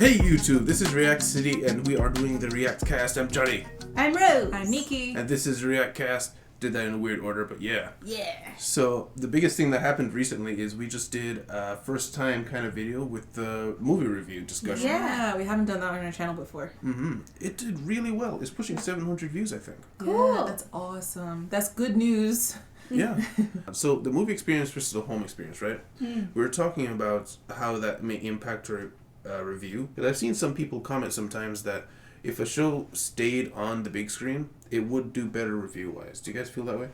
Hey YouTube, this is React City and we are doing the React Cast. I'm Johnny. I'm Rose. I'm Nikki. And this is React Cast. Did that in a weird order, but yeah. Yeah. So the biggest thing that happened recently is we just did a first time kind of video with the movie review discussion. Yeah, we haven't done that on our channel before. It did really well. It's pushing 700 views, I think. Cool. Yeah, that's awesome. That's good news. Yeah. So the movie experience versus the home experience, right? We were talking about how that may impact our review. Because I've seen some people comment sometimes that if a show stayed on the big screen, it would do better review-wise. Do you guys feel that way?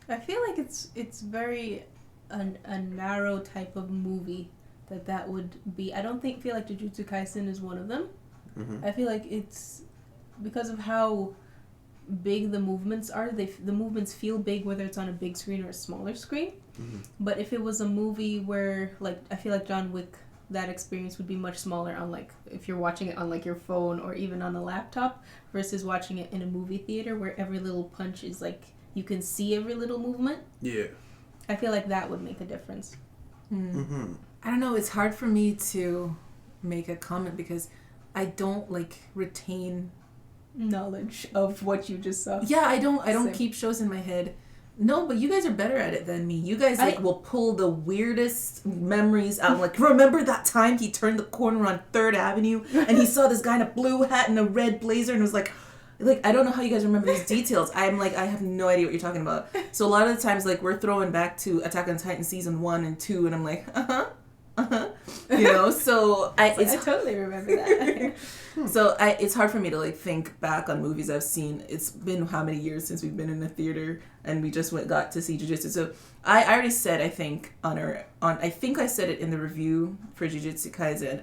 I feel like it's very a narrow type of movie that would be. I don't feel like Jujutsu Kaisen is one of them. I feel like it's because of how big the movements are. The movements feel big whether it's on a big screen or a smaller screen. But if it was a movie where, like, I feel like John Wick, that experience would be much smaller on, like, if you're watching it on, like, your phone or even on a laptop versus watching it in a movie theater where every little punch is, like, you can see every little movement. Yeah. I feel like that would make a difference. I don't know. It's hard for me to make a comment because I don't, like, retain Knowledge of what you just saw. Yeah, I don't Same. keep shows in my head. No, but you guys are better at it than me. You guys will pull the weirdest memories out. Like, remember that time he turned the corner on 3rd Avenue and he saw this guy in a blue hat and a red blazer and was like I don't know how you guys remember these details. I'm like, I have no idea what you're talking about. So a lot of the times, like, we're throwing back to Attack on Titan season 1 and 2 and I'm like, you know, so I totally remember that. So it's hard for me to, like, think back on movies I've seen. It's been how many years since we've been in the theater and we just got to see Jujutsu. So I already said, I think I think I said it in the review for Jujutsu Kaisen,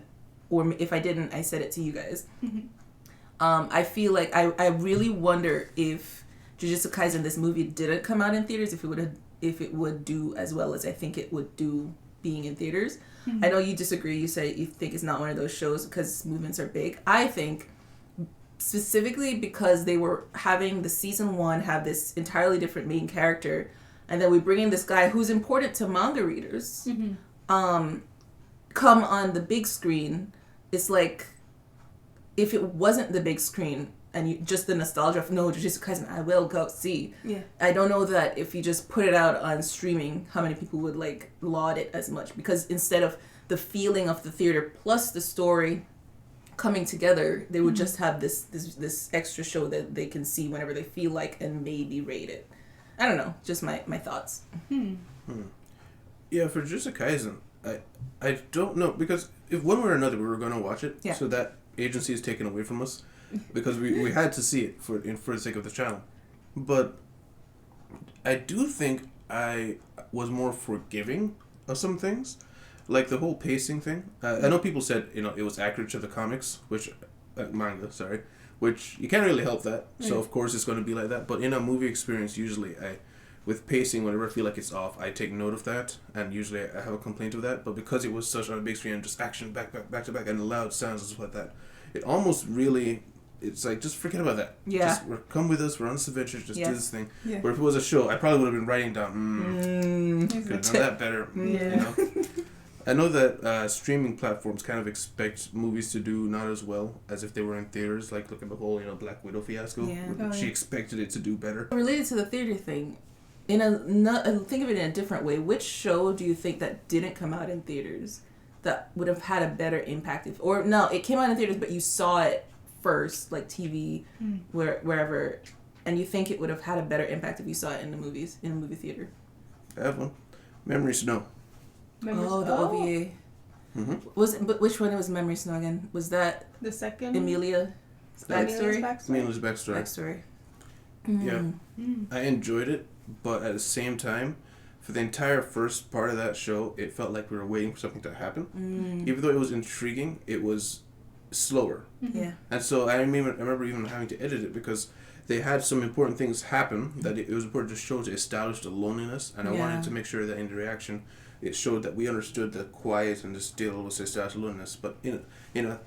or if I didn't, I said it to you guys. I feel like I really wonder if Jujutsu Kaisen, this movie, didn't come out in theaters, if it would do as well as I think it would do being in theaters. I know you disagree. You say you think it's not one of those shows because movements are big. I think specifically because they were having the season 1 have this entirely different main character, and then we bring in this guy who's important to manga readers, come on the big screen. It's like, if it wasn't the big screen and just the nostalgia of, no, Jujutsu Kaisen, I will go see. Yeah. I don't know that if you just put it out on streaming, how many people would, like, laud it as much. Because instead of the feeling of the theater plus the story coming together, they would just have this extra show that they can see whenever they feel like and maybe rate it. I don't know. Just my thoughts. Yeah, for Jujutsu Kaisen, I don't know. Because if one way or another we were going to watch it, so that agency is taken away from us. Because we had to see it for the sake of the channel. But I do think I was more forgiving of some things. Like the whole pacing thing. I know people said, it was accurate to the comics, manga, which you can't really help that. So of course it's going to be like that. But in a movie experience, usually with pacing, whenever I feel like it's off, I take note of that. And usually I have a complaint of that. But because it was such on a big screen and just action back to back and loud sounds and stuff like that, it almost really... It's like, just forget about that. Yeah. Just come with us. We're on this adventure. Just do this thing. Yeah. Where if it was a show, I probably would have been writing down, could have done that better. I know that streaming platforms kind of expect movies to do not as well as if they were in theaters. Like, look at the whole, Black Widow fiasco. Yeah. She expected it to do better. Related to the theater thing, think of it in a different way. Which show do you think that didn't come out in theaters that would have had a better impact? It came out in theaters, but you saw it first, like TV, wherever, and you think it would have had a better impact if you saw it in a movie theater? I have one. Memory Snow. The OVA. But which one was Memory Snow again? Was that the second? Amelia's backstory? Amelia's backstory. Yeah. I enjoyed it, but at the same time, for the entire first part of that show, it felt like we were waiting for something to happen. Even though it was intriguing, it was slower. Yeah. And so I remember even having to edit it because they had some important things happen that it was important to show to establish the loneliness, and I wanted to make sure that in the reaction it showed that we understood the quiet and the still was to establish loneliness. But in a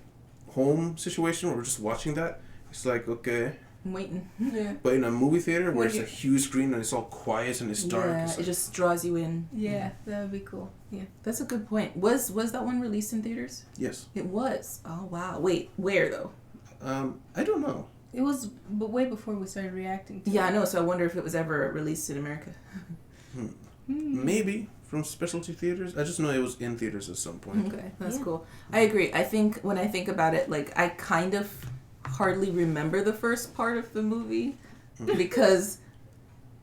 home situation where we're just watching that, it's like, okay, I'm waiting. Yeah. But in a movie theater where it's a huge screen and it's all quiet and it's dark. Yeah, it just draws you in. Yeah, that would be cool. Yeah. That's a good point. Was that one released in theaters? Yes. It was. Oh, wow. Wait, where though? I don't know. It was way before we started reacting to Yeah, it. I know. So I wonder if it was ever released in America. Maybe from specialty theaters. I just know it was in theaters at some point. Okay, that's cool. I agree. I think when I think about it, like, I kind of hardly remember the first part of the movie because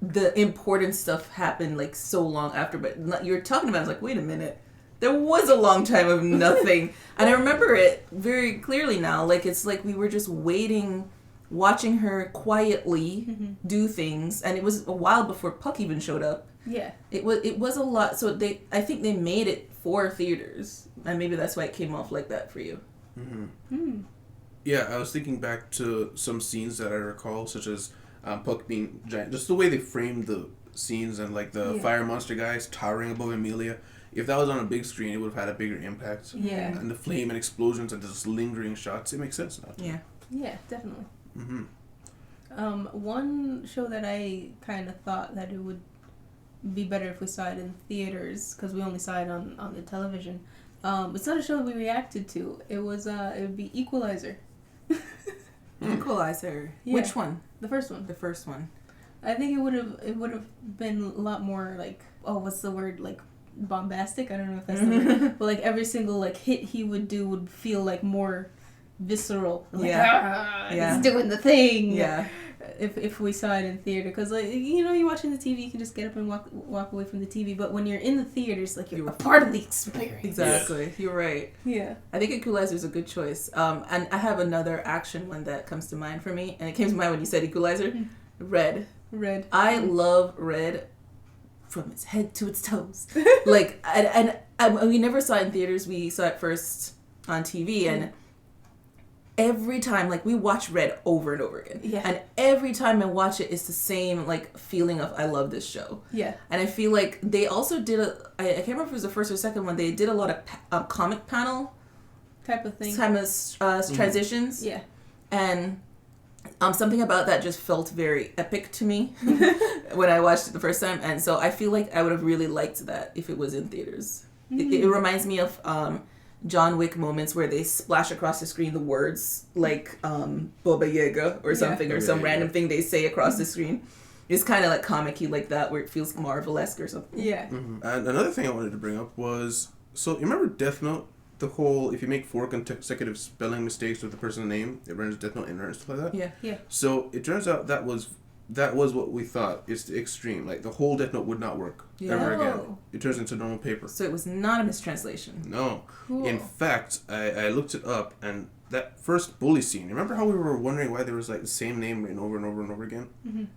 the important stuff happened like so long after. But you're talking about, I was like, wait a minute. There was a long time of nothing. And I remember it very clearly now. Like, it's like we were just waiting, watching her quietly do things. And it was a while before Puck even showed up. Yeah. It was a lot. So I think they made it for theaters. And maybe that's why it came off like that for you. Yeah, I was thinking back to some scenes that I recall, such as Puck being giant. Just the way they framed the scenes and like the fire monster guys towering above Amelia. If that was on a big screen, it would have had a bigger impact. Yeah. And the flame and explosions and just lingering shots, it makes sense now. Yeah. Yeah, definitely. One show that I kind of thought that it would be better if we saw it in theaters, because we only saw it on the television. It's not a show we reacted to. It would be Equalizer. Equalizer. Yeah. Which one? The first one. The first one. I think it would have been a lot more like, oh, what's the word, like bombastic? I don't know if that's the word. But like every single like hit he would do would feel like more visceral. Like, it's doing the thing. Yeah. If we saw it in theater, because like you're watching the TV, you can just get up and walk away from the TV. But when you're in the theaters, like you're a part of the experience. Exactly. Yeah. You're right. Yeah. I think Equalizer is a good choice. And I have another action one that comes to mind for me, and it came to mind when you said Equalizer. Red. I love Red from its head to its toes. Like, and we never saw it in theaters. We saw it first on TV, and every time, like, we watch Red over and over again. Yeah. And every time I watch it, it's the same, like, feeling of I love this show. Yeah. And I feel like they also did I can't remember if it was the first or second one, they did a lot of comic panel Type of thing. Transitions. Yeah. And something about that just felt very epic to me when I watched it the first time. And so I feel like I would have really liked that if it was in theaters. It reminds me of John Wick moments where they splash across the screen the words like Baba Yaga or something, or some random thing they say across the screen. It's kind of like comic-y like that, where it feels Marvel-esque or something. Yeah. And another thing I wanted to bring up was, so you remember Death Note? The whole, if you make 4 consecutive spelling mistakes with the person's name, it runs Death Note in and stuff like that? Yeah. So it turns out that was what we thought. It's the extreme. Like, the whole Death Note would not work ever again. It turns into normal paper. So it was not a mistranslation. No. Cool. In fact, I looked it up, and that first bully scene, remember how we were wondering why there was like the same name written over and over and over again?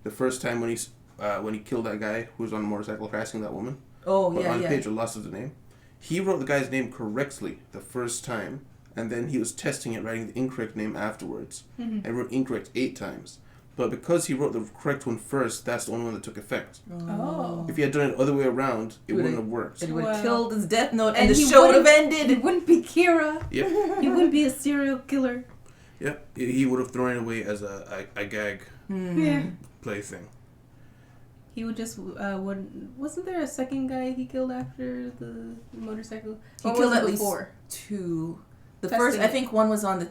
The first time when he killed that guy who was on a motorcycle harassing that woman? Oh, but yeah, on yeah. the page, I lost the name. He wrote the guy's name correctly the first time, and then he was testing it, writing the incorrect name afterwards, and wrote incorrect 8 times. But because he wrote the correct one first, that's the only one that took effect. Oh. If he had done it the other way around, it wouldn't have worked. It would have killed his Death Note, and the he show would have It ended. wouldn't be Kira. Yep. He wouldn't be a serial killer. Yep. He would have thrown it away as a gag Yeah. plaything. He would just wasn't there a second guy he killed after the motorcycle? He killed at least 2. The first, I think one was on the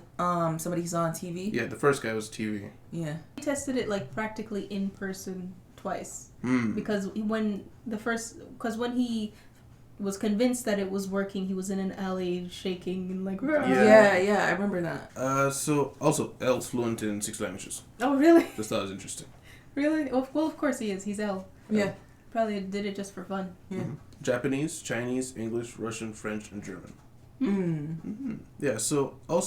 somebody he saw on TV. Yeah, the first guy was TV. Yeah. He tested it like practically in person twice because when he was convinced that it was working, he was in an alley shaking and like yeah, I remember that. So also L's fluent in 6 languages. Oh really? Just thought it was interesting. Really? Well, of course he is. He's L. Yeah. Probably did it just for fun. Yeah. Japanese, Chinese, English, Russian, French, and German. Yeah. So L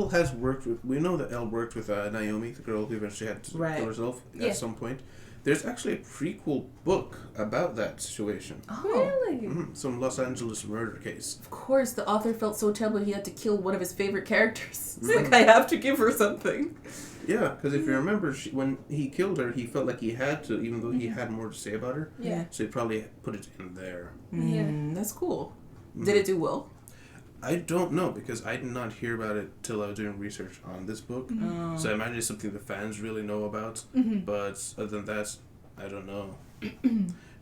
has worked with. We know that L worked with Naomi, the girl who eventually had to kill herself at some point. There's actually a prequel book about that situation. Oh. Really? Some Los Angeles murder case. Of course, the author felt so terrible he had to kill one of his favorite characters. It's like, I have to give her something. Yeah, because if you remember, when he killed her, he felt like he had to, even though he had more to say about her. Yeah. So he probably put it in there. Yeah. That's cool. Did it do well? I don't know, because I did not hear about it till I was doing research on this book. Oh. So I imagine it's something the fans really know about. But other than that, I don't know.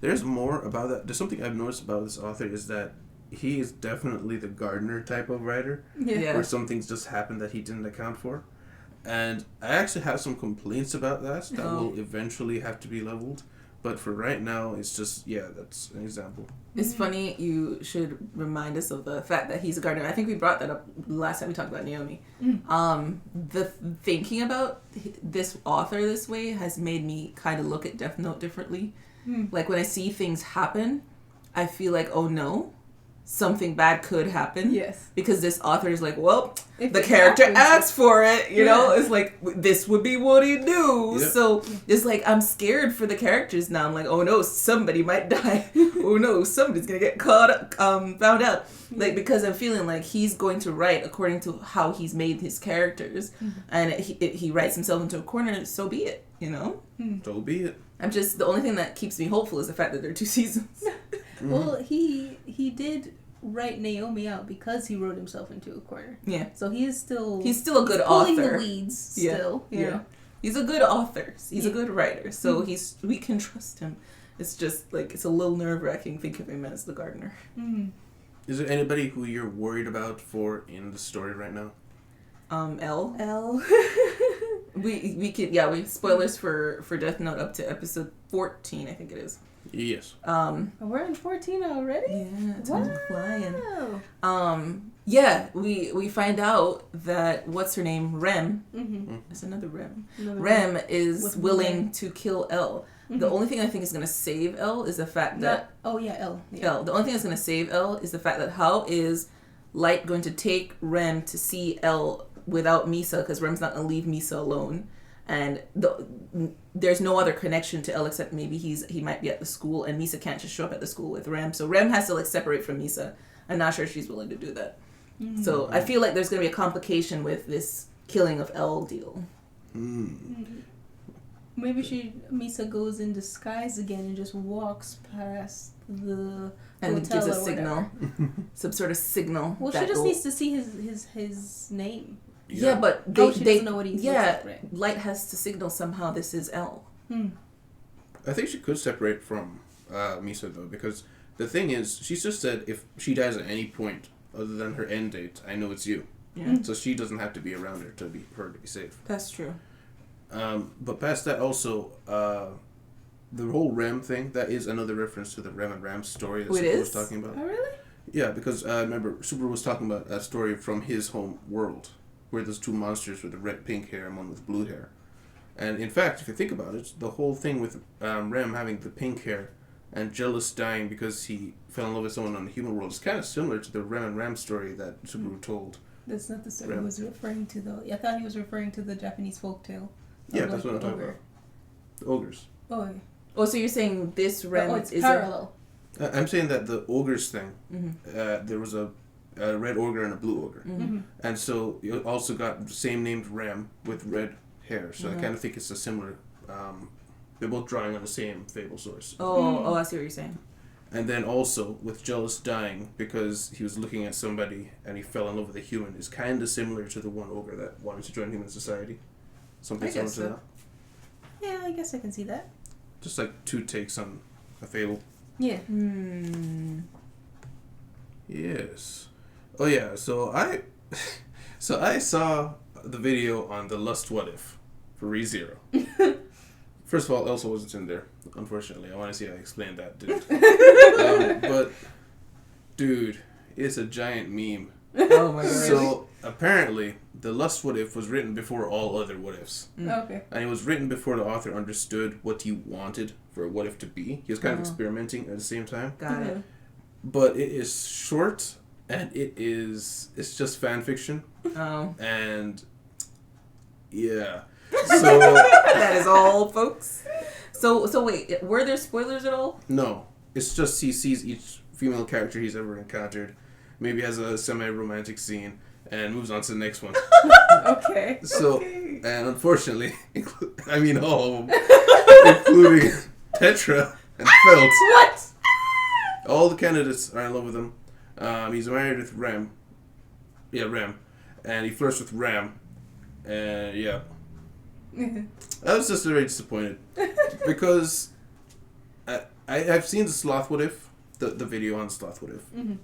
There's more about that. There's something I've noticed about this author is that he is definitely the gardener type of writer. Yeah. Where some things just happened that he didn't account for. And I actually have some complaints about that will eventually have to be leveled. But for right now, it's just, that's an example. It's funny, you should remind us of the fact that he's a gardener. I think we brought that up last time we talked about Naomi. The thinking about this author this way has made me kind of look at Death Note differently. Like, when I see things happen, I feel like, oh no, something bad could happen. Yes. Because this author is like, well, if the character asked for it, you know? It's like, this would be what he'd do. Yep. So it's like, I'm scared for the characters now. I'm like, oh no, somebody might die. Oh no, somebody's gonna get found out. Like, because I'm feeling like he's going to write according to how he's made his characters. And he writes himself into a corner, so be it, you know? So be it. I'm just, the only thing that keeps me hopeful is the fact that there are 2 seasons. Well, he did write Naomi out because he wrote himself into a corner. Yeah. So he's still a good author. Pulling the weeds still. Yeah. He's a good author. He's a good writer. So we can trust him. It's just like, it's a little nerve-wracking thinking of him as the gardener. Is there anybody who you're worried about in the story right now? L. we could spoilers for Death Note up to episode 14, I think it is. Yes. We're in 14 already? Yeah, time's flying. We find out that what's her name, Rem. There's another Rem. Rem is willing to kill L. The only thing I think is going to save L is the fact that L. Yeah. L. The only thing that's going to save L is the fact that how is Light going to take Rem to see L without Misa, because Rem's not going to leave Misa alone. And there's no other connection to L except maybe he might be at the school, and Misa can't just show up at the school with Rem. So Rem has to separate from Misa. I'm not sure she's willing to do that. So I feel like there's going to be a complication with this killing of L deal. Maybe Misa goes in disguise again and just walks past the and hotel gives a or signal, some sort of signal. Well, she just needs to see his name. Yeah, but she doesn't know what he's right? Light has to signal somehow this is L. I think she could separate from Misa though, because the thing is, she's just said if she dies at any point other than her end date, I know it's you. Yeah. So she doesn't have to be around her to be safe. That's true. But past that, also the whole Rem thing, that is another reference to the Rem and Ram story that Subaru was talking about. Oh, really? Yeah, because remember Subaru was talking about a story from his home world, where there's 2 monsters with the red pink hair and one with blue hair. And in fact, if you think about it, the whole thing with Rem having the pink hair and Jobless dying because he fell in love with someone on the human world is kind of similar to the Rem and Ram story that Subaru told. That's not the story he was referring to, though. I thought he was referring to the Japanese folktale. Yeah, that's what I'm talking about. The ogres. Oh, yeah. Oh, so you're saying this Rem it's parallel. I'm saying that the ogres thing, there was a red ogre and a blue ogre. And so you also got the same named Rem with red hair. So I kind of think it's a similar... they're both drawing on the same fable source. Oh, I see what you're saying. And then also, with Jobless dying because he was looking at somebody and he fell in love with a human, is kind of similar to the one ogre that wanted to join human society. Something similar to that. Yeah, I guess I can see that. Just like 2 takes on a fable. Yeah. Yes. Oh yeah, so I saw the video on the Lust What If for ReZero. First of all, Elsa wasn't in there, unfortunately. I want to see how I explained that, but, dude, it's a giant meme. Oh my god. So, apparently, the Lust What If was written before all other What Ifs. Okay. And it was written before the author understood what he wanted for a What If to be. He was kind of experimenting at the same time. Got it. But it is short, and it's just fan fiction. Oh. And, yeah. So that is all, folks. So wait, were there spoilers at all? No, it's just he sees each female character he's ever encountered, maybe has a semi-romantic scene, and moves on to the next one. Okay. So, and unfortunately, all of them, including Tetra and Felt. What? All the candidates are in love with him. He's married with Rem, Yeah, Rem. And he flirts with Ram. And yeah. I was just very disappointed. Because I've seen the Sloth What If, the video on Sloth What If. Mm-hmm.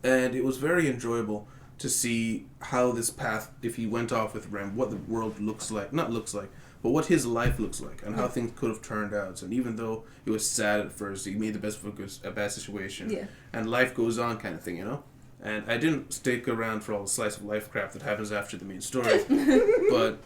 And it was very enjoyable to see how this path, if he went off with Rem, what the world looks like. Not looks like, but what his life looks like. And how things could have turned out. And even though it was sad at first, he made the best of a bad situation. Yeah. And life goes on kind of thing, you know? And I didn't stick around for all the slice of life crap that happens after the main story. But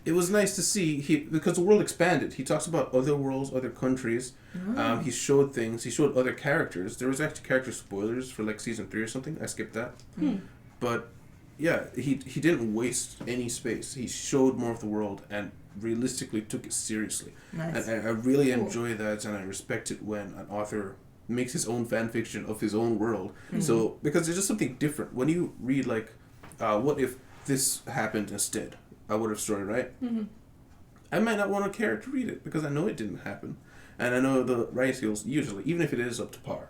it was nice to see, because the world expanded. He talks about other worlds, other countries. Oh. He showed things. He showed other characters. There was actually character spoilers for like season 3 or something. I skipped that. But yeah, he didn't waste any space. He showed more of the world and realistically took it seriously. Nice. And I really enjoy that, and I respect it when an author makes his own fan fiction of his own world. So, because there's just something different. When you read like, what if this happened instead? A what if story, right? I might not want to care to read it because I know it didn't happen. And I know the writing skills, usually, even if it is up to par.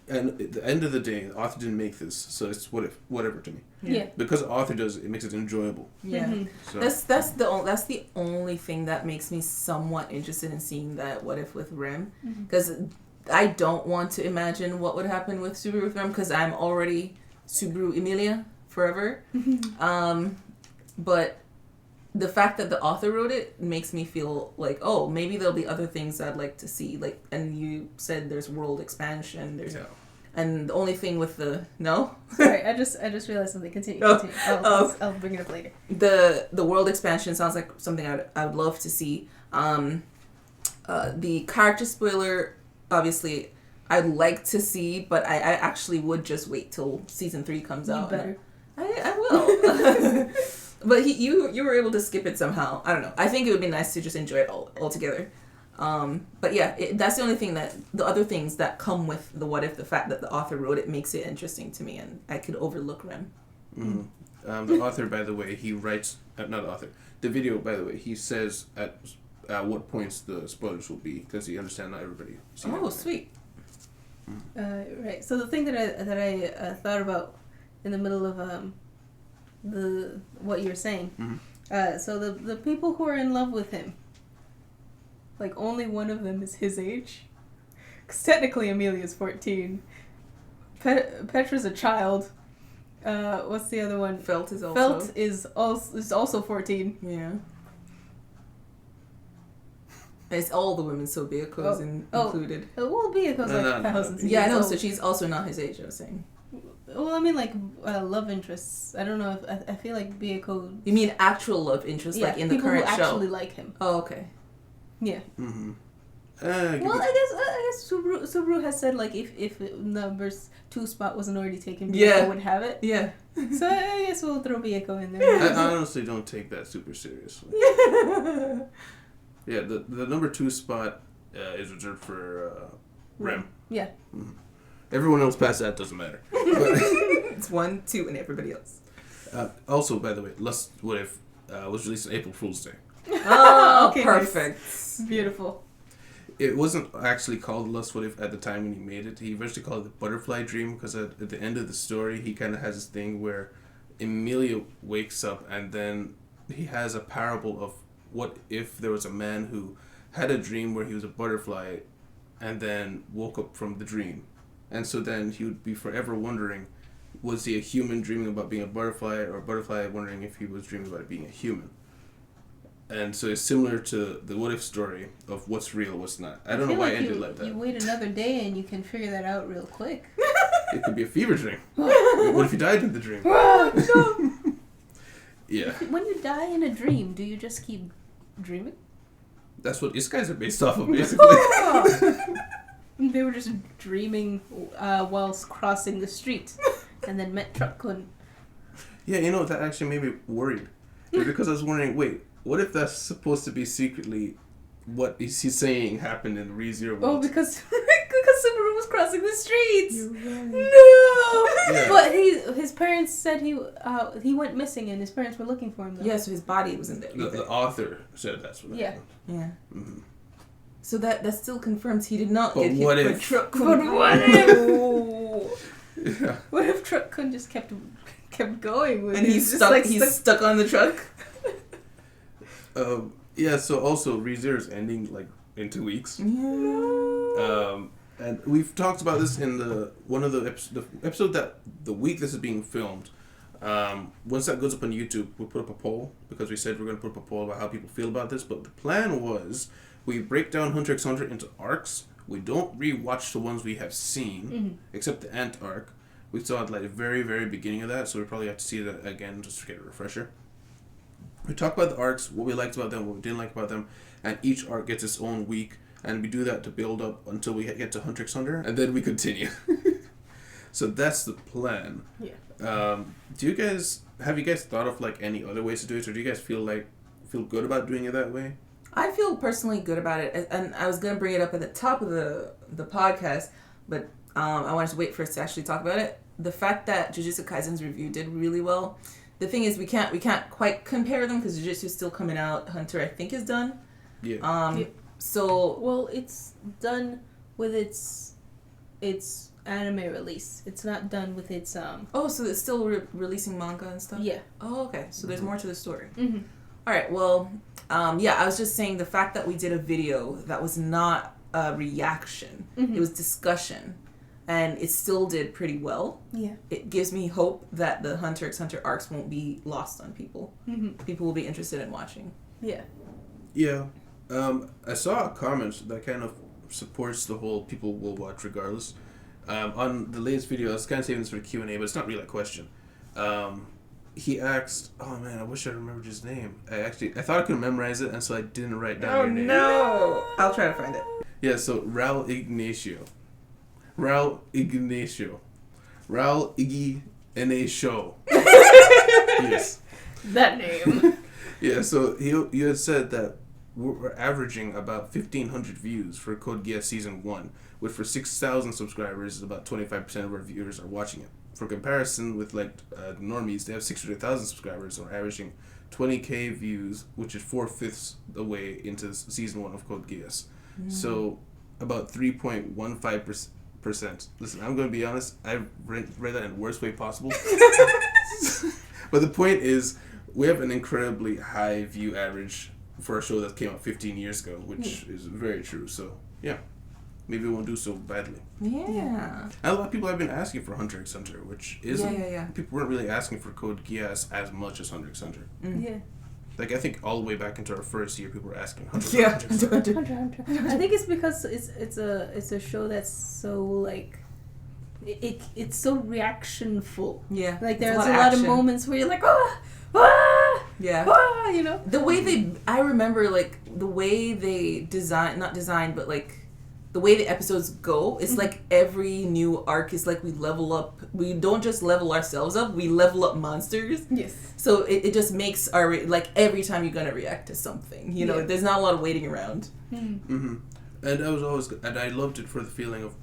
And at the end of the day, the author didn't make this, so it's whatever to me. Yeah. Because the author does it, it makes it enjoyable. Yeah. So. That's the only thing that makes me somewhat interested in seeing that what if with Rem, because I don't want to imagine what would happen with Subaru with Rem, because I'm already Subaru Emilia forever. But the fact that the author wrote it makes me feel like, oh, maybe there'll be other things I'd like to see. Like, and you said there's world expansion. There's, and the only thing with the Sorry, I just realized something. Continue. I'll bring it up later. The world expansion sounds like something I would love to see. The character spoiler, obviously, I'd like to see, but I actually would just wait till season 3 comes out. You better. I will. But you were able to skip it somehow. I don't know. I think it would be nice to just enjoy it all together. But yeah, that's the only thing the other things that come with the what if, the fact that the author wrote it makes it interesting to me, and I could overlook Rem. The author, by the way, he writes, not the author, the video, by the way, he says at what points the spoilers will be, because he understands not everybody. Oh, sweet. Right. So the thing that I thought about in the middle of what you're saying. So the people who are in love with him, like only one of them is his age, because technically Amelia's 14. Petra's a child. What's the other one? Felt is also 14. Yeah. It's all the women, so Beako's included. Well, Beako's like thousands. Yeah, I know. So she's also not his age, I was saying. Well, I mean, like, love interests. I don't know if... I feel like Beako... You mean actual love interests, like in the current show? People who actually like him. Oh, okay. Yeah. Well, I guess Subaru has said, like, if number 2 spot wasn't already taken, Beako would have it. Yeah. So I guess we'll throw Beako in there. I honestly don't take that super seriously. Yeah, the number 2 spot is reserved for Rem. Yeah. Everyone else past that doesn't matter. It's 1, 2, and everybody else. Also, by the way, Lust What If was released on April Fool's Day. Oh, okay, perfect. Nice. Beautiful. It wasn't actually called Lust What If at the time when he made it. He eventually called it the Butterfly Dream, because at the end of the story, he kind of has this thing where Emilia wakes up and then he has a parable of what if there was a man who had a dream where he was a butterfly and then woke up from the dream. And so then he would be forever wondering, was he a human dreaming about being a butterfly, or a butterfly wondering if he was dreaming about being a human? And so it's similar to the what if story of what's real, what's not. I don't know why I ended like that. You wait another day and you can figure that out real quick. It could be a fever dream. What if you died in the dream? Yeah. When you die in a dream, do you just keep dreaming? That's what isekais are based off of, basically. They were just dreaming whilst crossing the street, and then met Truck-kun. Yeah, you know, that actually made me worried. Because I was wondering, wait, what if that's supposed to be secretly what is he saying happened in ReZero world? Oh, because Subaru was crossing the streets. Right. No. Yeah. But his parents said he went missing, and his parents were looking for him. Though. Yeah, so his body wasn't there. The author said that's what happened. Yeah. Mm-hmm. So that still confirms he did not But get what hit by if? a truck. But what if? Yeah. What if Truck-kun just kept going with and he's just stuck. like He's stuck on the truck. Yeah. So also, ReZero is ending like in 2 weeks. No. And we've talked about this in the episode that the week this is being filmed. Once that goes up on YouTube, we'll put up a poll because we said we're going to put up a poll about how people feel about this. But the plan was we break down Hunter x Hunter into arcs. We don't rewatch the ones we have seen, except the Ant arc. We saw it like the very, very beginning of that, so we probably have to see that again just to get a refresher. We talk about the arcs, what we liked about them, what we didn't like about them, and each arc gets its own week, and we do that to build up until we get to Hunter x Hunter, and then we continue. So that's the plan. Yeah. Have you guys thought of like any other ways to do it, or do you guys feel good about doing it that way? I feel personally good about it, and I was gonna bring it up at the top of the podcast, but I wanted to wait for us to actually talk about it. The fact that Jujutsu Kaisen's review did really well. The thing is, we can't quite compare them because Jujutsu is still coming out. Hunter, I think, is done. Yeah. So well, it's done with its anime release. It's not done with its Oh, so it's still releasing manga and stuff. Yeah. Oh, okay. So there's more to the story. Mm-hmm. All right. Well, yeah. I was just saying the fact that we did a video that was not a reaction. Mm-hmm. It was discussion. And it still did pretty well. Yeah. It gives me hope that the Hunter x Hunter arcs won't be lost on people. Mm-hmm. People will be interested in watching. Yeah. Yeah. I saw a comment that kind of supports the whole people will watch regardless. On the latest video, I was kind of saving this for the Q&A, but it's not really a question. He asked, oh man, I wish I remembered his name. I thought I could memorize it, and so I didn't write down your name. No! I'll try to find it. Yeah, so Raul Ignacio. Yes. That name. Yeah, so you had said that we're averaging about 1,500 views for Code Geass Season 1, which for 6,000 subscribers, about 25% of our viewers are watching it. For comparison with like normies, they have 600,000 subscribers, so we're averaging 20k views, which is 4/5 the way into Season 1 of Code Geass. So about 3.15%. Listen, I'm going to be honest, I read that in the worst way possible. But the point is, we have an incredibly high view average for a show that came out 15 years ago, which is very true. So, yeah. Maybe it won't do so badly. Yeah. And a lot of people have been asking for Hunter x Hunter, which isn't... Yeah. People weren't really asking for Code Geass as much as Hunter x Hunter. Yeah. Like, I think all the way back into our first year, people were asking Hunter Hunter. Hunter. I think it's because it's a show that's so like it's so reactionful. Yeah. Like there's a lot of moments where you're like, yeah. You know. The way I remember like the way they not design, but like the way the episodes go, it's like every new arc is like we level up. We don't just level ourselves up, we level up monsters. Yes. So it just makes our, like every time you're gonna react to something, you know, there's not a lot of waiting around. Mm-hmm. And I loved it for the feeling of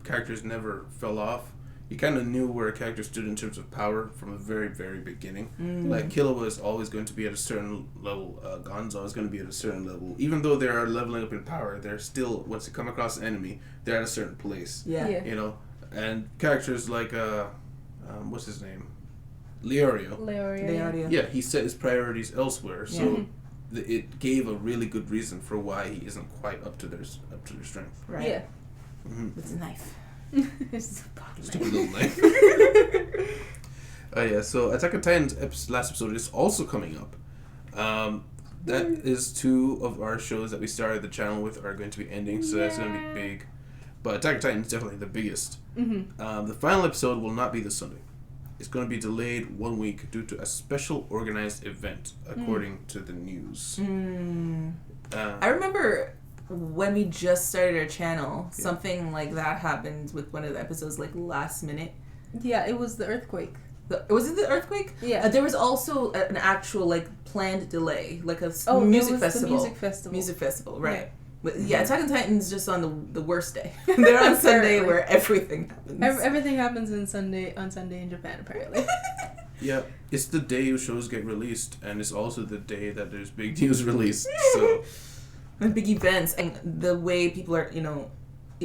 characters never fell off. You kind of knew where a character stood in terms of power from the very, very beginning. Like, Killua is always going to be at a certain level. Gonzo is going to be at a certain level. Even though they are leveling up in power, they're still, once they come across an enemy, they're at a certain place. Yeah. You know? And characters like, what's his name? Leorio. Yeah, he set his priorities elsewhere. So it gave a really good reason for why he isn't quite up to their strength. Right. Yeah. With a knife. Stupid little knife. Yeah, so Attack on Titan's last episode is also coming up. That is 2 of our shows that we started the channel with are going to be ending, so that's going to be big. But Attack on Titan is definitely the biggest. The final episode will not be this Sunday. It's going to be delayed 1 week due to a special organized event, according to the news. I remember when we just started our channel, something like that happened with one of the episodes, like last minute. Yeah, it was the earthquake. Was it the earthquake? Yeah. There was also an actual like planned delay, like a music festival. The music festival, right? Yeah. But yeah, Attack on Titan's just on the worst day. They're on Sunday where everything happens. Everything happens on Sunday in Japan, apparently. Yeah, it's the day shows get released, and it's also the day that there's big news released. So, and big events, and the way people are,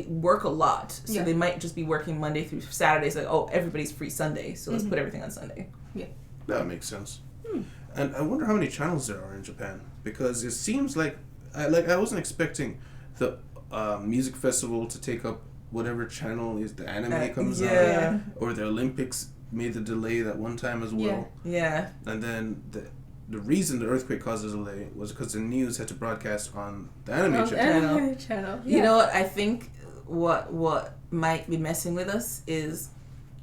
work a lot, so they might just be working Monday through Saturday. So like, oh, everybody's free Sunday, so let's put everything on Sunday. Yeah, that makes sense. And I wonder how many channels there are in Japan, because it seems like I wasn't expecting the music festival to take up whatever channel is the anime comes out, or the Olympics made the delay that one time as well. Yeah. And then the reason the earthquake caused a delay was because the news had to broadcast on the anime channel. Yeah. You know what? I think what might be messing with us is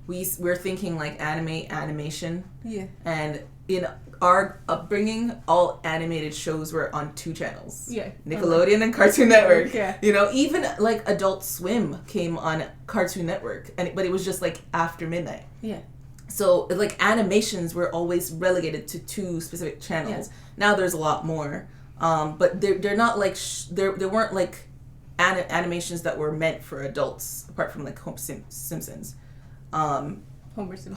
we're thinking like animation. Yeah. And in our upbringing, all animated shows were on 2 channels. Yeah. Nickelodeon and Cartoon Network. Yeah. You know, even like Adult Swim came on Cartoon Network, but it was just like after midnight. Yeah. So like animations were always relegated to 2 specific channels. Yeah. Now there's a lot more, but they're not like there weren't like animations that were meant for adults apart from like Simpsons. Homer Simpson.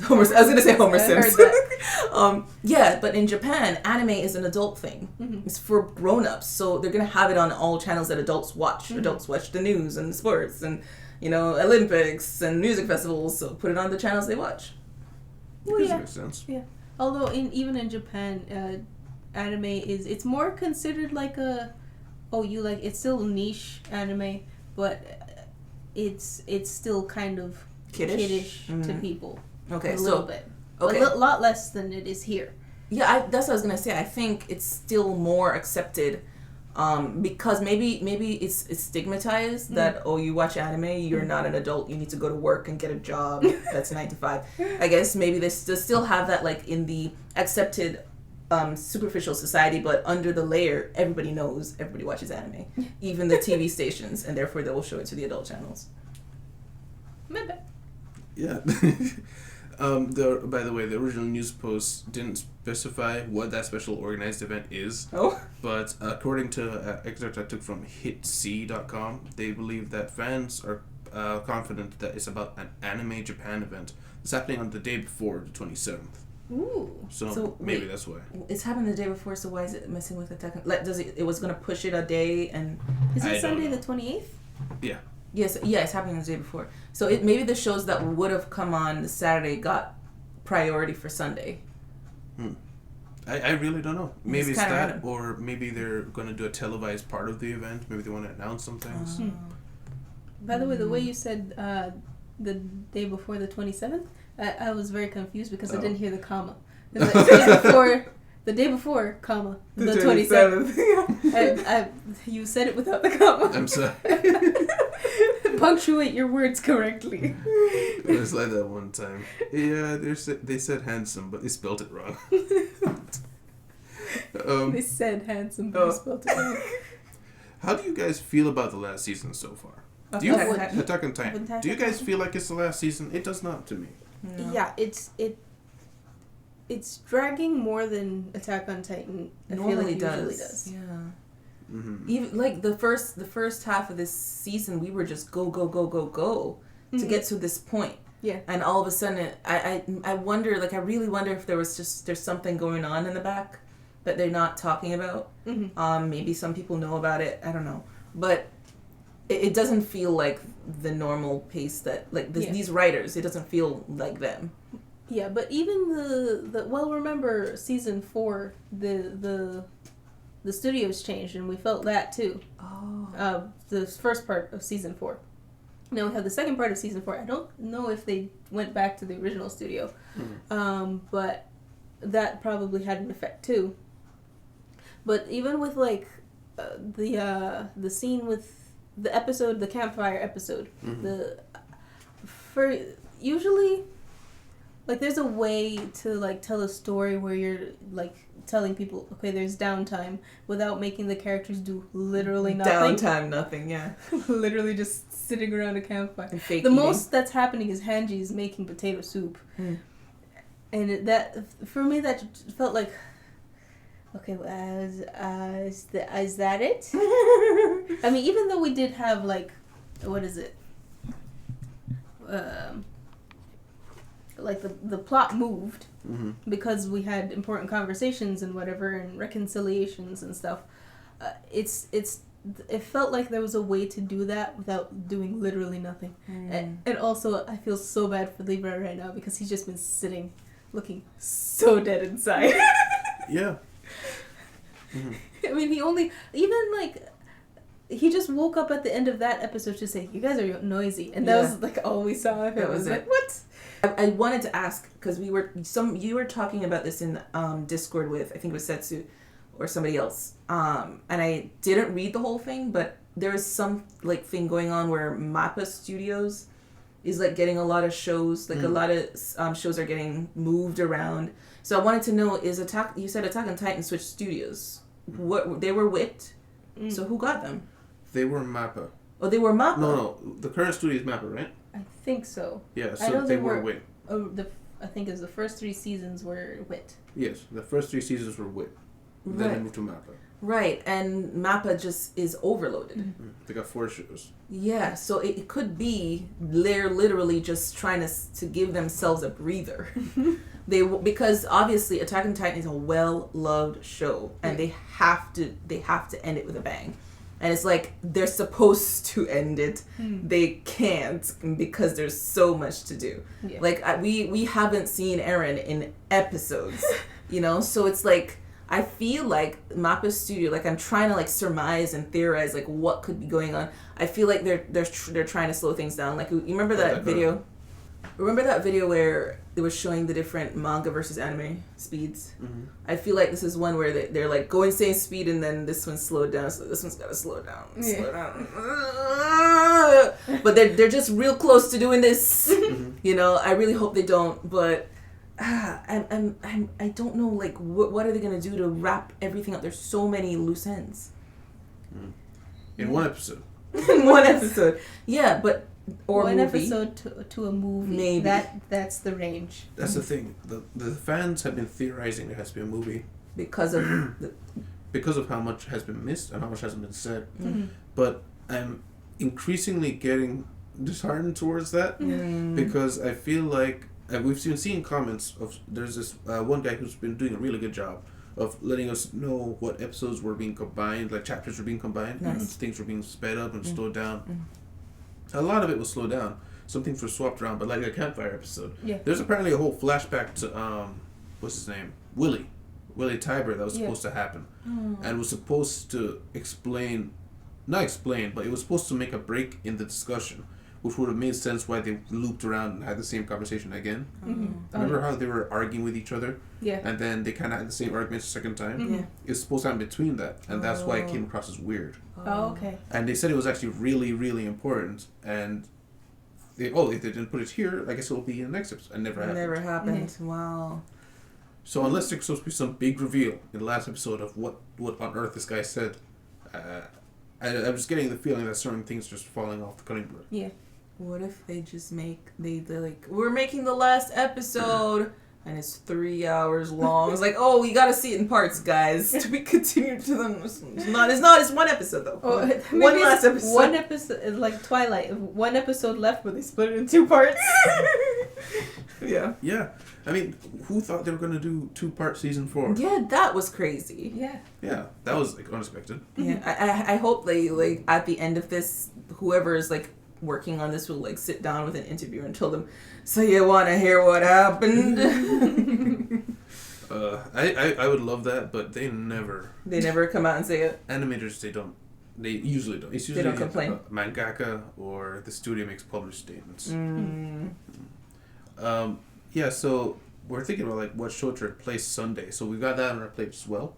I was gonna say Homer Simpson. Yeah, but in Japan, anime is an adult thing. Mm-hmm. It's for grown-ups, so they're gonna have it on all channels that adults watch. Mm-hmm. Adults watch the news and sports and Olympics and music festivals. So put it on the channels they watch. Well, yeah. Makes sense. Yeah. Although even in Japan, anime it's more considered like it's still niche anime, but it's still kind of kiddish to people. Okay, a little bit. Okay. A lot less than it is here. Yeah, that's what I was gonna say. I think it's still more accepted, because maybe it's stigmatized that you watch anime, you're not an adult, you need to go to work and get a job that's 9 to 5. I guess maybe they still have that like in the accepted superficial society, but under the layer, everybody knows everybody watches anime, even the TV stations, and therefore they will show it to the adult channels. Maybe. Yeah. By the way, the original news post didn't specify what that special organized event is. Oh. But according to an excerpt I took from hitc.com, they believe that fans are confident that it's about an Anime Japan event. It's happening on the day before the 27th. Ooh. So maybe that's why. It's happening the day before, so why is it messing with the technical? Like, it was going to push it a day and... Is it Sunday the 28th? Yeah. Yes, it's happening the day before. So maybe the shows that would have come on Saturday got priority for Sunday. I really don't know. Maybe it's that, random. Or maybe they're going to do a televised part of the event. Maybe they want to announce some things. By the way, the way you said the day before the 27th, I was very confused because I didn't hear the comma. The day before, comma, the 27th. You said it without the comma. I'm sorry. Punctuate your words correctly. It was like that one time. Yeah, they said handsome, but they spelled it wrong. They said handsome, but they spelled it wrong. How do you guys feel about the last season so far? Attack on Titan. Do you guys feel like it's the last season? It does not to me. No. Yeah, it's dragging more than Attack on Titan. Usually does. Yeah. Mm-hmm. Even like the first half of this season, we were just go to get to this point. Yeah. And all of a sudden, I wonder, like I really wonder if there's something going on in the back that they're not talking about. Mm-hmm. Maybe some people know about it. I don't know, but it doesn't feel like the normal pace that like these writers. It doesn't feel like them. Yeah, but even the remember season 4, the studios changed, and we felt that too. Oh. The first part of season 4. Now we have the second part of season 4. I don't know if they went back to the original studio, but that probably had an effect too. But even with like the scene with the episode, the campfire episode, usually. Like, there's a way to, like, tell a story where you're, like, telling people, okay, there's downtime, without making the characters do literally nothing. Downtime, nothing, yeah. Literally just sitting around a campfire. And fake eating. Most that's happening is Hanji's making potato soup. And for me, that felt like, okay, is that it? I mean, even though we did have, like, what is it? Like the plot moved because we had important conversations and whatever and reconciliations and stuff. It's it felt like there was a way to do that without doing literally nothing. And also, I feel so bad for Libra right now because he's just been sitting, looking so dead inside. Yeah. Mm-hmm. I mean, he just woke up at the end of that episode to say, "You guys are noisy," and that was like all we saw of him. It was like, what? I wanted to ask because you were talking about this in Discord with, I think it was Setsu or somebody else, and I didn't read the whole thing, but there was some like thing going on where Mappa Studios is like getting a lot of shows, like a lot of shows are getting moved around. So I wanted to know, you said Attack on Titan switched studios. What they were WIT, so who got them? They were Mappa. Oh, they were Mappa? No, the current studio is Mappa, right? I think so. Yeah, so they were WIT. I think it was the first 3 seasons were WIT. Yes, the first 3 seasons were WIT. Then they moved to Mappa. Right, and Mappa just is overloaded. Mm-hmm. They got 4 shows. Yeah, so it could be they're literally just trying to give themselves a breather. Because obviously Attack on Titan is a well-loved show, and they have to end it with a bang. And it's like they're supposed to end it, they can't because there's so much to do. Yeah. Like we haven't seen Eren in episodes, so it's like I feel like Mappa Studio, like I'm trying to like surmise and theorize like what could be going on. I feel like they're trying to slow things down. Like you remember that video? Remember that video where they were showing the different manga versus anime speeds? Mm-hmm. I feel like this is one where they're like going same speed and then this one's slowed down, so this one's got to slow down. But they're just real close to doing this. Mm-hmm. I really hope they don't, but I don't know, like what are they gonna do to wrap everything up? There's so many loose ends. In one episode. In one episode, yeah, but. Or one movie. Episode to a movie. Maybe. That's the range. That's the thing. The fans have been theorizing there has to be a movie. Because of because of how much has been missed and how much hasn't been said. Mm-hmm. But I'm increasingly getting disheartened towards that because I feel like we've seen comments of there's this one guy who's been doing a really good job of letting us know what episodes were being combined, like chapters were being combined, and things were being sped up and slowed down. A lot of it was slowed down. Some things were swapped around, but like a campfire episode. Yeah. There's apparently a whole flashback to what's his name? Willie Tiber that was supposed to happen. And was supposed to not explain, but it was supposed to make a break in the discussion, which would have made sense why they looped around and had the same conversation again. Remember how they were arguing with each other? Yeah. And then they kind of had the same arguments a second time? Yeah. It's supposed to happen between that, and that's why it came across as weird. Oh, okay. And they said it was actually really, really important, and if they didn't put it here, I guess it'll be in the next episode. It never happened. Wow. So unless there's supposed to be some big reveal in the last episode of what on earth this guy said, I'm just getting the feeling that certain things are just falling off the cutting board. Yeah. What if they just they're like, we're making the last episode, and it's 3 hours long. It's like, oh, we gotta see it in parts, guys. To be continued to them. It's one episode though. Oh, one last episode. One episode is like Twilight. One episode left, but they split it in 2 parts. Yeah. Yeah. I mean, who thought they were gonna do 2-part season 4? Yeah, that was crazy. Yeah. Yeah, that was like unexpected. Yeah, I hope they like at the end of this, whoever is like working on this will like sit down with an interviewer and tell them, so you want to hear what happened? I would love that, but they never come out and say it. Animators, they usually don't. It's usually they don't complain. Mangaka or the studio makes published statements. Yeah, so we're thinking about like what show to replace Sunday. So we've got that on our plate as well.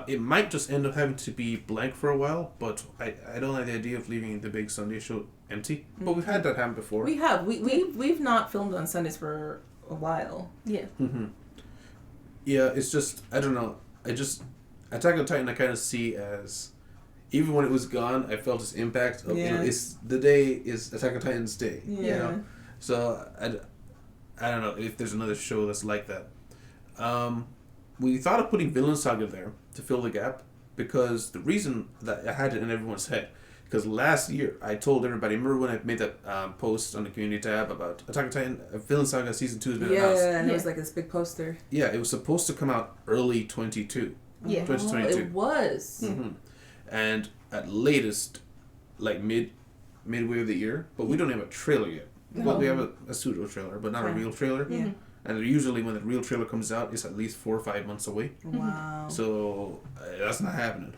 It might just end up having to be blank for a while, but I don't like the idea of leaving the big Sunday show empty. But we've had that happen before. We have. We've not filmed on Sundays for a while. Yeah. Yeah, it's just I don't know. Attack on Titan I kind of see as, even when it was gone, I felt its impact of it's the day is Attack on Titan's day. Yeah. So I don't know if there's another show that's like that. We thought of putting Villain Saga there to fill the gap, because the reason that I had it in everyone's head, because last year I told everybody, remember when I made that post on the community tab about Attack on Titan, Villain Saga Season 2 has been announced. Yeah, and it was like this big poster. Yeah, it was supposed to come out early 2022. Yeah. 2022. Oh, it was. and at latest, like midway of the year, but we don't have a trailer yet. Well, we have a pseudo trailer, but not a real trailer. Yeah. And usually when the real trailer comes out, it's at least 4 or 5 months away. Wow. So that's not happening.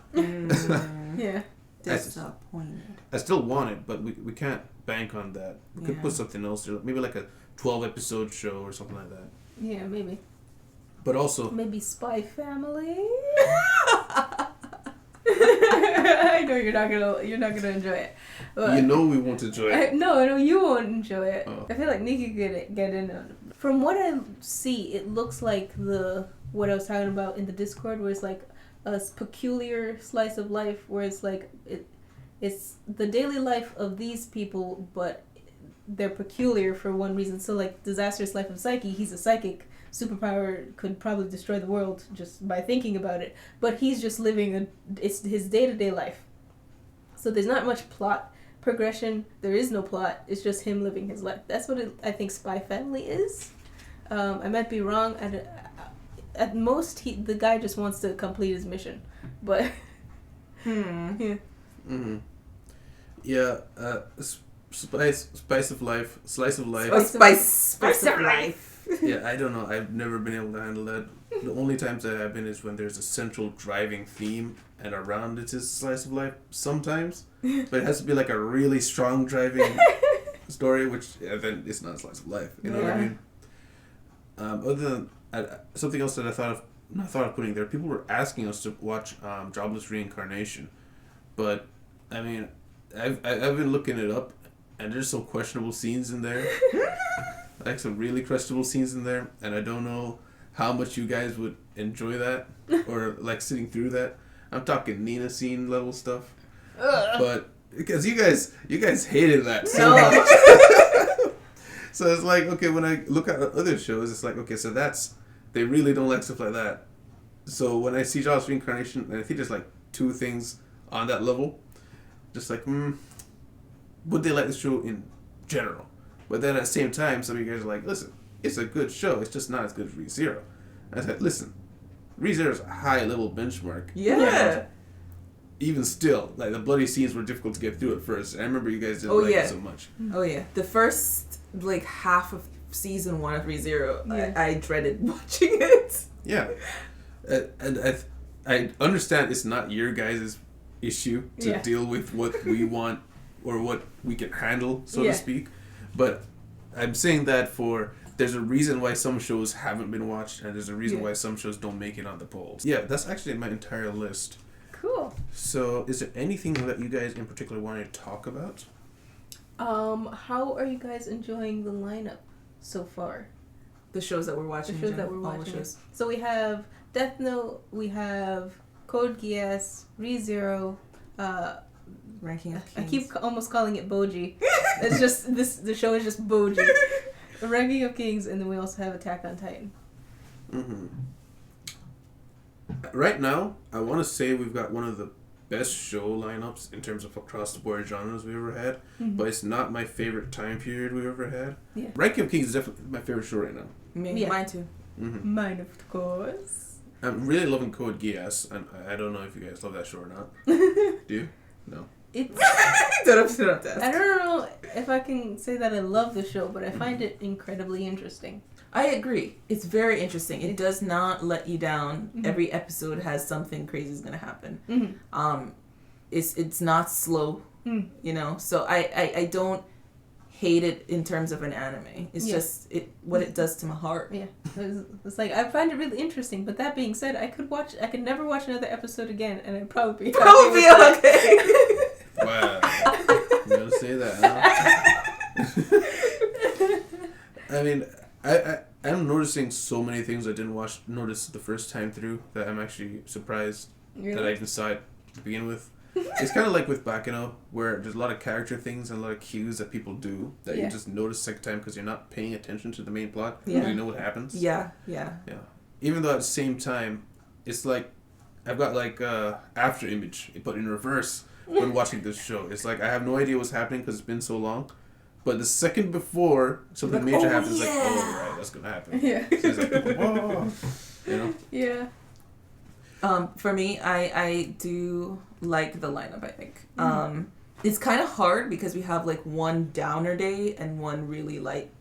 Yeah. Disappointed. I still want it, but we can't bank on that. We could put something else there, maybe like a 12-episode show or something like that. Yeah, maybe. But also maybe Spy Family. I know you're not gonna enjoy it. But you know we won't enjoy it. I know you won't enjoy it. Oh. I feel like Nikki could get in on it. From what I see, it looks like what I was talking about in the Discord, where it's like a peculiar slice of life, where it's like it's the daily life of these people, but they're peculiar for one reason. So like Disastrous Life of Psyche, he's a psychic. Superpower could probably destroy the world just by thinking about it, but he's just living it's his day-to-day life. So there's not much plot progression. There is no plot. It's just him living his life. That's what I think Spy Family is. I might be wrong. At most, the guy just wants to complete his mission, but yeah. Mm-hmm. Yeah. Slice of life. Spice of life. Yeah, I don't know. I've never been able to handle that. The only times that have been is when there's a central driving theme and around it is slice of life sometimes. But it has to be like a really strong driving story, which then it's not a slice of life. You know what I mean? Other than something else that I thought of putting there, people were asking us to watch Jobless Reincarnation. But, I mean, I've been looking it up, and there's some questionable scenes in there. Like some really questionable scenes in there, and I don't know how much you guys would enjoy that or like sitting through that. I'm talking Nina scene level stuff, but because you guys hated that so much. So it's like, okay, when I look at other shows, it's like, okay, so they really don't like stuff like that. So when I see Jobless Reincarnation, and I think there's like 2 things on that level, just like, would they like the show in general? But then at the same time, some of you guys are like, listen, it's a good show. It's just not as good as ReZero. And I said, listen, ReZero is a high-level benchmark. Yeah. Even still, like, the bloody scenes were difficult to get through at first. I remember you guys didn't like it so much. Oh, yeah. The first, like, half of season 1 of ReZero, I dreaded watching it. Yeah. And I understand it's not your guys' issue to deal with what we want or what we can handle, so to speak. But I'm saying that there's a reason why some shows haven't been watched, and there's a reason why some shows don't make it on the polls. Yeah, that's actually my entire list. Cool. So, is there anything that you guys in particular want to talk about? How are you guys enjoying the lineup so far? The shows that we're watching. The shows that we're watching. So we have Death Note, we have Code Geass, ReZero, Ranking of Kings. I keep almost calling it Boji. It's just the show is just Boji. Ranking of Kings, and then we also have Attack on Titan. Mm-hmm. Right now, I want to say we've got one of the best show lineups in terms of across the board genres we've ever had, but it's not my favorite time period we've ever had. Yeah. Ranking of Kings is definitely my favorite show right now. Mine too. Mm-hmm. Mine, of course. I'm really loving Code Geass, and I don't know if you guys love that show or not. Do you? No. I don't know if I can say that I love the show, but I find it incredibly interesting. I agree. It's very interesting. It does not let you down. Mm-hmm. Every episode has something crazy is going to happen. Mm-hmm. It's not slow, you know. So I don't hate it in terms of an anime. It's just what it does to my heart. Yeah, it's like I find it really interesting. But that being said, I could never watch another episode again, and I'd probably be okay. Wow, you gonna say that? Huh? I mean, I'm noticing so many things I didn't notice the first time through that I'm actually surprised that I even saw it to begin with. It's kind of like with Bakano, where there's a lot of character things and a lot of cues that people do that you just notice second time because you're not paying attention to the main plot. Yeah. You know what happens. Yeah. Even though at the same time, it's like I've got like after image, but in reverse when watching this show. It's like I have no idea what's happening because it's been so long. But the second before something major happens, it's like, oh, right, that's gonna happen. Yeah. So it's like, whoa, you know. Yeah. For me, I do like the lineup, I think. It's kind of hard because we have like one downer day and one really light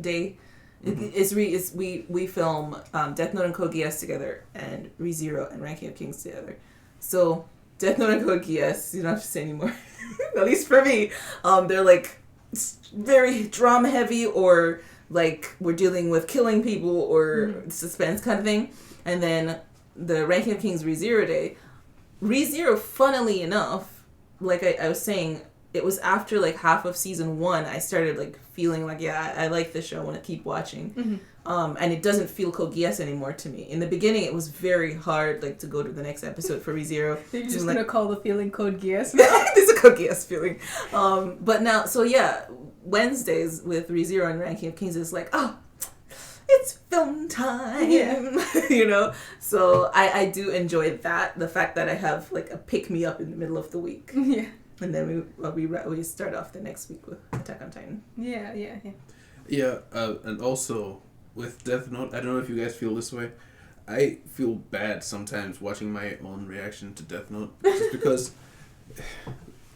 day. We film Death Note and Code Geass together and ReZero and Ranking of Kings together. So Death Note and Code Geass, you don't have to say anymore. At least for me, they're like very drama heavy, or like we're dealing with killing people or suspense kind of thing. And then the Ranking of Kings ReZero day, ReZero, funnily enough, like I was saying, it was after like half of season 1 I started like feeling like, yeah, I like this show, I want to keep watching. And it doesn't feel Code Geass anymore to me. In the beginning it was very hard like to go to the next episode for ReZero. You're just gonna call the feeling Code Geass now? There's a Code Geass feeling. But now, so yeah, Wednesdays with ReZero and Ranking of Kings is like, oh, it's film time, you know? So I do enjoy that, the fact that I have like a pick-me-up in the middle of the week. Yeah. And then we start off the next week with Attack on Titan. Yeah. Yeah, and also with Death Note, I don't know if you guys feel this way. I feel bad sometimes watching my own reaction to Death Note, just because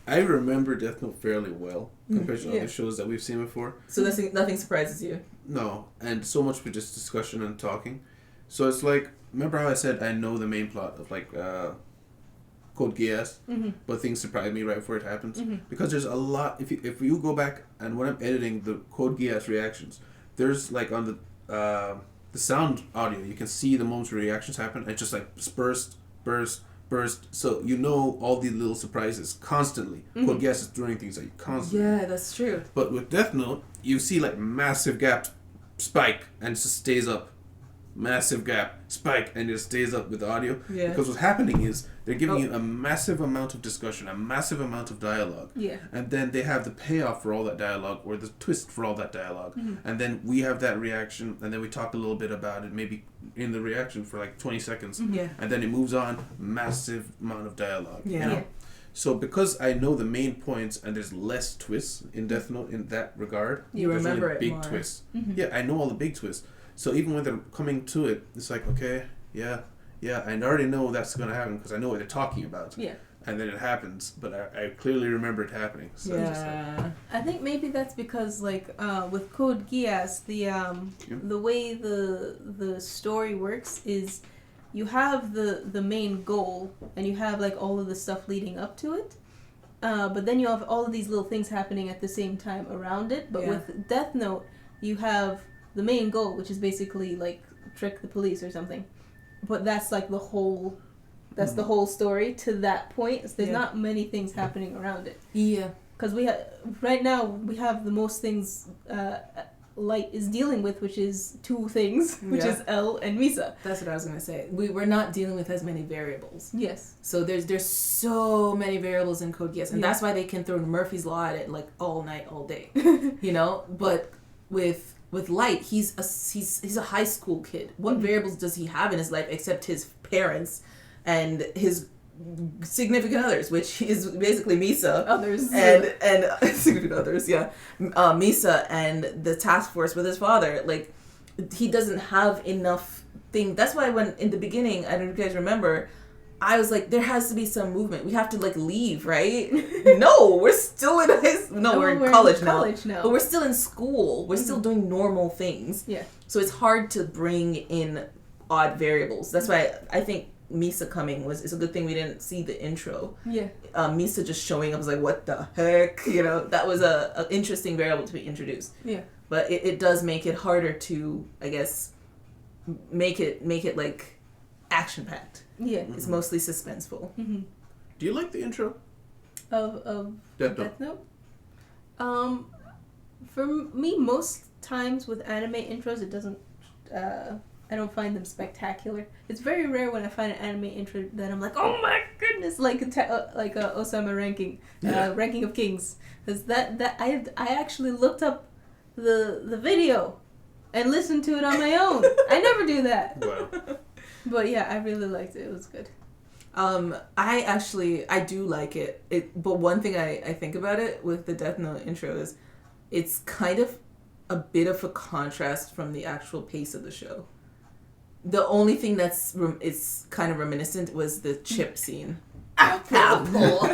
I remember Death Note fairly well compared to other shows that we've seen before. So nothing surprises you? No, and so much for just discussion and talking. So it's like, remember how I said I know the main plot of like Code Geass, but things surprise me right before it happens, because there's a lot. If you go back and when I'm editing the Code Geass reactions, there's like on the sound audio, you can see the moments where reactions happen. And it's just like burst. So you know all these little surprises constantly. Code Geass is doing things like constantly. Yeah, that's true. But with Death Note, you see like massive gap, spike, and it just stays up. Massive gap, spike, and it stays up with the audio. Yeah. Because what's happening is they're giving you a massive amount of discussion, a massive amount of dialogue. Yeah. And then they have the payoff for all that dialogue, or the twist for all that dialogue. And then we have that reaction, and then we talk a little bit about it, maybe in the reaction for like 20 seconds. Yeah. And then it moves on, massive amount of dialogue. Yeah. You know? So because I know the main points and there's less twists in Death Note in that regard, you remember it big more. Twists. Yeah, I know all the big twists. So even when they're coming to it, it's like, okay, yeah, I already know that's going to happen because I know what they're talking about. Yeah. And then it happens, but I clearly remember it happening. So yeah. I think maybe that's because, like, with Code Geass, the way the story works is you have the main goal, and you have, like, all of the stuff leading up to it. But then you have all of these little things happening at the same time around it. But with Death Note, you have the main goal, which is basically like trick the police or something, but that's like the whole story to that point. So there's not many things happening around it. Yeah, because right now we have the most things Light is dealing with, which is two things, which is L and Misa. That's what I was gonna say. We're not dealing with as many variables. Yes. So there's so many variables in Code Geass, and that's why they can throw Murphy's Law at it like all night, all day. You know, but with Light, he's a high school kid. What variables does he have in his life except his parents and his significant others, which is basically Misa. Others. And significant others, yeah. Misa and the task force with his father. Like, he doesn't have enough thing. That's why when, in the beginning, I don't know if you guys remember, I was like, there has to be some movement. We have to, like, leave, right? No, we're still in we're in college now. But we're still in school. We're still doing normal things. Yeah. So it's hard to bring in odd variables. That's why I think Misa coming is a good thing we didn't see the intro. Yeah. Misa just showing up was like, what the heck? You know, that was a interesting variable to be introduced. Yeah. But it does make it harder to, I guess, make it like action-packed. Yeah. It's mostly suspenseful. Mm-hmm. Do you like the intro? Of Death Note? For me, most times with anime intros, it doesn't... I don't find them spectacular. It's very rare when I find an anime intro that I'm like, oh my goodness, like Osama Ranking of Kings, because that I actually looked up the video and listened to it on my own. I never do that. Wow. But yeah, I really liked it. It was good. I do like it. But one thing I think about it with the Death Note intro is it's kind of a bit of a contrast from the actual pace of the show. The only thing that's it's kind of reminiscent was the chip scene. Apple.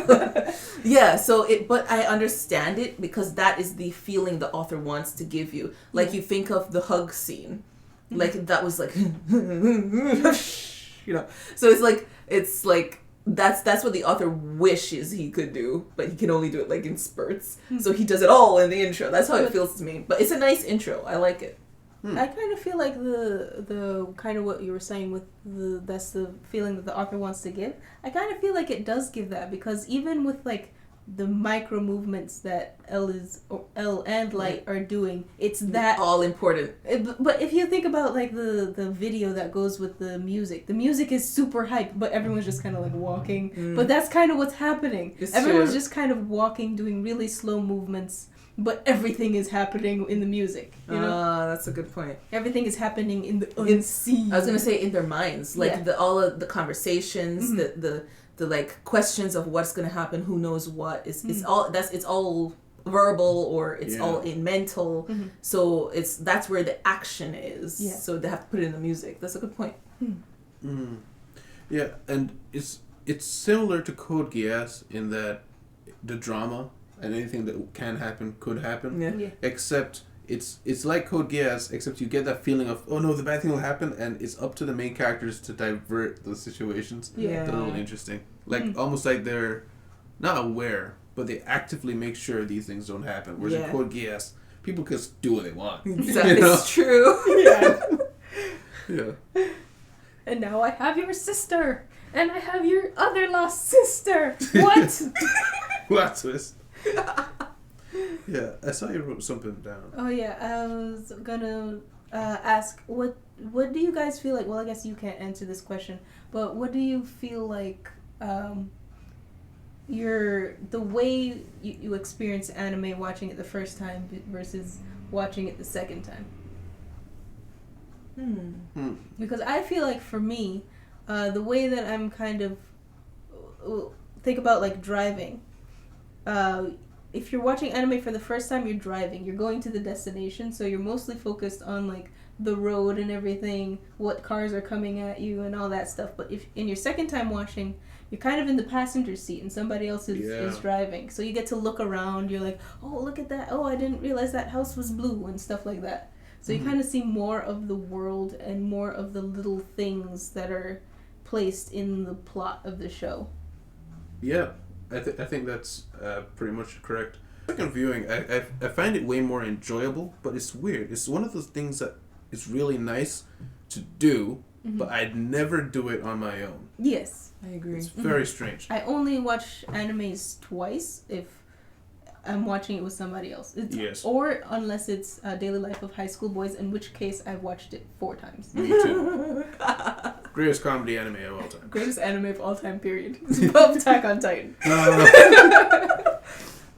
Yeah, but I understand it because that is the feeling the author wants to give you. Like you think of the hug scene, like that was like, So it's like that's what the author wishes he could do, but he can only do it like in spurts. So he does it all in the intro. That's how it feels to me. But it's a nice intro. I like it. I kind of feel like the kind of what you were saying with that's the feeling that the author wants to give. I kind of feel like it does give that, because even with like the micro movements that Elle and Light are doing, it's that all important. But if you think about like the video that goes with the music is super hype, but everyone's just kind of like walking. But that's kind of what's happening. Everyone's just kind of walking, doing really slow movements. But everything is happening in the music, you know? That's a good point. Everything is happening in the unseen. I was going to say in their minds. Like all of the conversations, the like questions of what's going to happen, who knows what. It's all verbal, or it's all in mental. So that's where the action is. Yeah. So they have to put it in the music. That's a good point. Yeah, and it's similar to Code Geass in that the drama and anything that can happen could happen. Yeah. Except it's like Code Geass, except you get that feeling of, oh no, the bad thing will happen, and it's up to the main characters to divert those situations. Yeah. They're a little interesting. Like almost like they're not aware, but they actively make sure these things don't happen. Whereas in Code Geass, people can just do what they want. Exactly. It's true. Yeah. And now I have your sister, and I have your other lost sister. What? Plot twist. Yeah, I saw you wrote something down. Oh yeah, I was gonna ask what do you guys feel like? Well, I guess you can't answer this question, but what do you feel like the way you experience anime watching it the first time versus watching it the second time? Because I feel like for me, the way that I'm kind of think about like driving. If you're watching anime for the first time, you're driving. You're going to the destination, so you're mostly focused on like the road and everything, what cars are coming at you and all that stuff. But if in your second time watching, you're kind of in the passenger seat and somebody else is driving. So you get to look around. You're like, oh, look at that. Oh, I didn't realize that house was blue and stuff like that. So you kind of see more of the world and more of the little things that are placed in the plot of the show. Yeah. I think that's pretty much correct. Second viewing, I find it way more enjoyable, but it's weird. It's one of those things that is really nice to do, but I'd never do it on my own. Yes, I agree. It's very strange. I only watch animes twice if I'm watching it with somebody else. Or unless it's Daily Life of High School Boys, in which case I've watched it 4 times. Me too. Greatest comedy anime of all time. Greatest anime of all time, period. It's above Attack on Titan.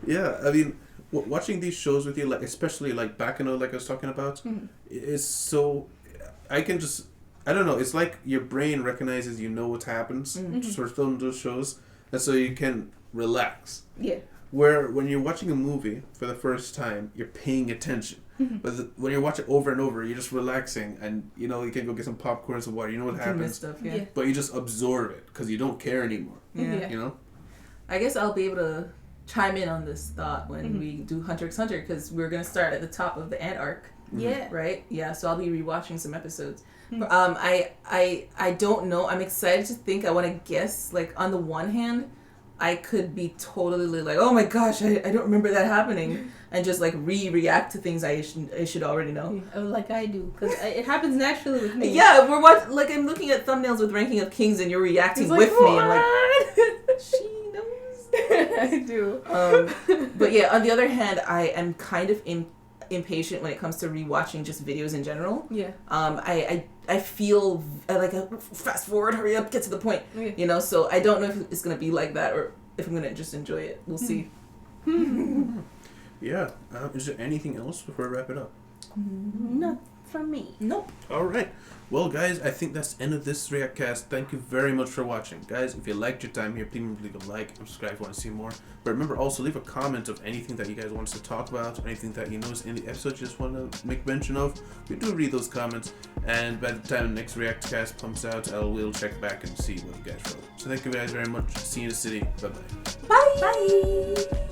Yeah, I mean, watching these shows with you, like especially like Baccano, like I was talking about, is so... I can just... I don't know, it's like your brain recognizes you know what happens sort of film those shows, and so you can relax. Yeah. Where when you're watching a movie for the first time, you're paying attention. But when you watch it over and over, you're just relaxing, and you know you can go get some popcorn, some water. You know what happens, stuff, but you just absorb it because you don't care anymore. Yeah. You know. I guess I'll be able to chime in on this thought when we do Hunter x Hunter, because we're gonna start at the top of the Ant arc. Yeah. Right. Yeah. So I'll be rewatching some episodes. But, I don't know. I'm excited to think. I want to guess. Like on the one hand, I could be totally like, oh my gosh, I don't remember that happening, and just like react to things I should already know. Like I do, because it happens naturally with me. Yeah, like I'm looking at thumbnails with Ranking of Kings, and you're reacting with me. I'm like, she knows. I do. But yeah, on the other hand, I am kind of impatient when it comes to rewatching just videos in general. Yeah. I feel like a fast forward, hurry up, get to the point. Yeah. You know, so I don't know if it's gonna be like that or if I'm gonna just enjoy it. We'll see. Yeah. Is there anything else before we wrap it up? from me. Nope. All right. Well, guys, I think that's the end of this Reactcast. Thank you very much for watching. Guys, if you liked your time here, please leave a like and subscribe if you want to see more. But remember, also leave a comment of anything that you guys want us to talk about, anything that you noticed in the episode you just want to make mention of. We do read those comments, and by the time the next Reactcast comes out, we'll check back and see what you guys wrote. So thank you guys very much. See you in the city. Bye-bye. Bye. Bye.